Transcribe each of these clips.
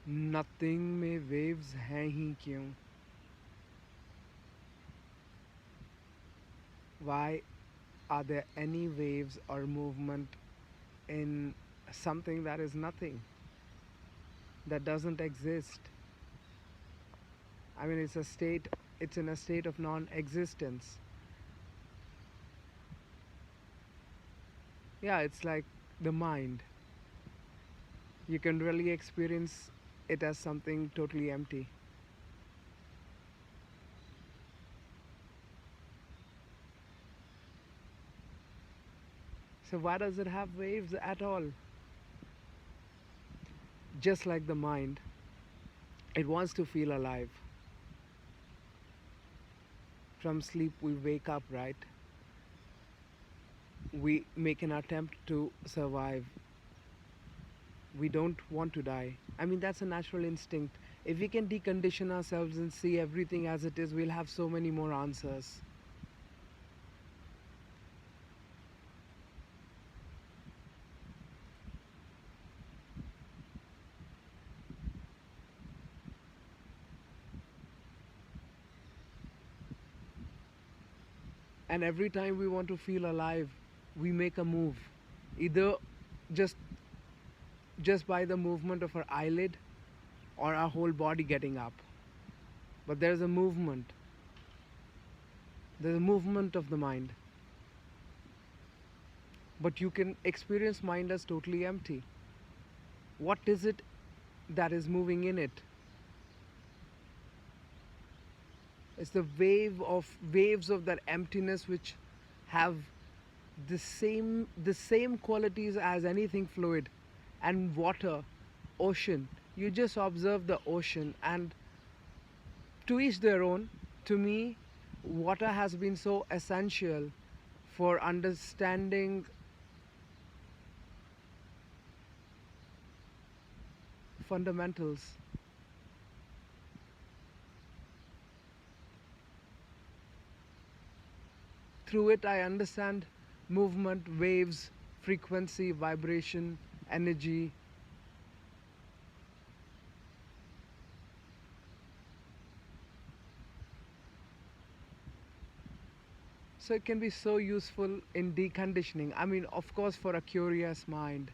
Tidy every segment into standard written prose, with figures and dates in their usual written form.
Nothing में waves हैं ही क्यों? Why are there any waves or movement in something that is nothing, that doesn't exist? I mean, it's in a state of non-existence. Yeah, it's like the mind. You can really experience it as something totally empty. So why does it have waves at all? Just like the mind, it wants to feel alive. From sleep we wake up, right? We make an attempt to survive. We don't want to die. I mean, that's a natural instinct. If we can decondition ourselves and see everything as it is, we'll have so many more answers. And every time we want to feel alive, we make a move. Either just just by the movement of our eyelid or our whole body getting up. But there's a movement. There's a movement of the mind. But you can experience mind as totally empty. What is it that is moving in it? It's the waves of that emptiness which have the same qualities as anything fluid and water, ocean. You just observe the ocean, and to each their own. To me, water has been so essential for understanding fundamentals. Through it, I understand movement, waves, frequency, vibration, energy. So it can be so useful in deconditioning. I mean, of course, for a curious mind,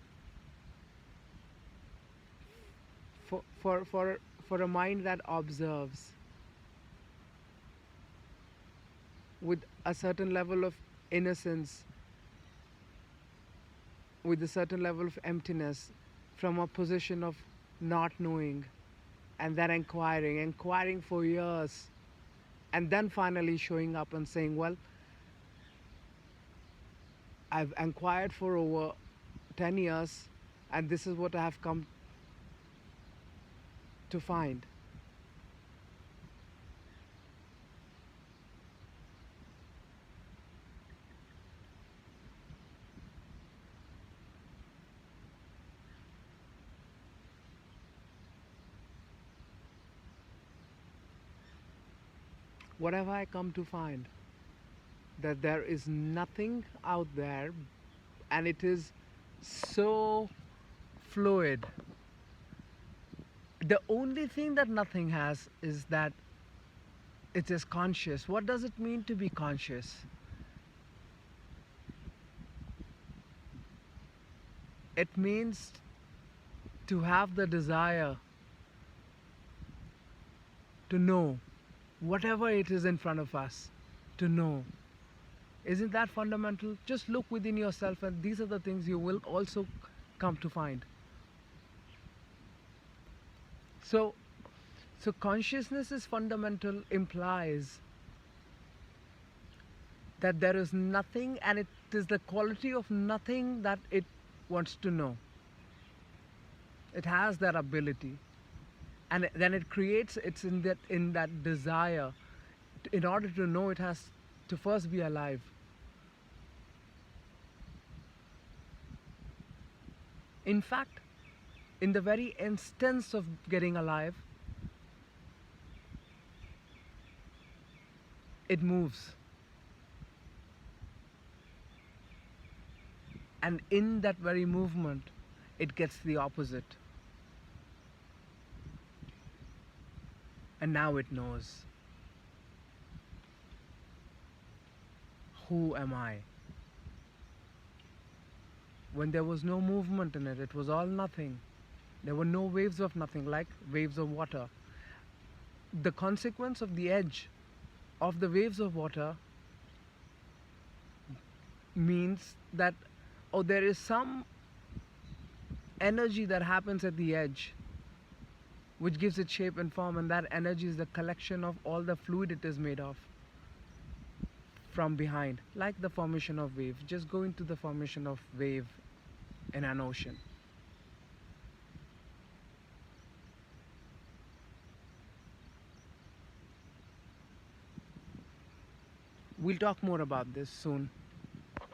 for a mind that observes with a certain level of innocence, with a certain level of emptiness, from a position of not knowing, and then inquiring for years, and then finally showing up and saying, well, I've inquired for over 10 years, and this is what I have come to find. What have I come to find? That there is nothing out there, and it is so fluid. The only thing that nothing has is that it is conscious. What does it mean to be conscious? It means to have the desire to know whatever it is in front of us, to know. Isn't that fundamental? Just look within yourself, and these are the things you will also come to find. So, so consciousness is fundamental, implies that there is nothing, and it is the quality of nothing that it wants to know. It has that ability, and then it creates. It's in that desire. In order to know, it has to first be alive. In fact, in the very instance of getting alive, it moves. And in that very movement, it gets the opposite. and now it knows. Who am I? When there was no movement in it, it was all nothing. There were no waves of nothing, like waves of water. The consequence of the edge of the waves of water means that, oh, there is some energy that happens at the edge which gives it shape and form, and that energy is the collection of all the fluid it is made of from behind, like the formation of wave. Just go into the formation of wave in an ocean. We'll talk more about this soon.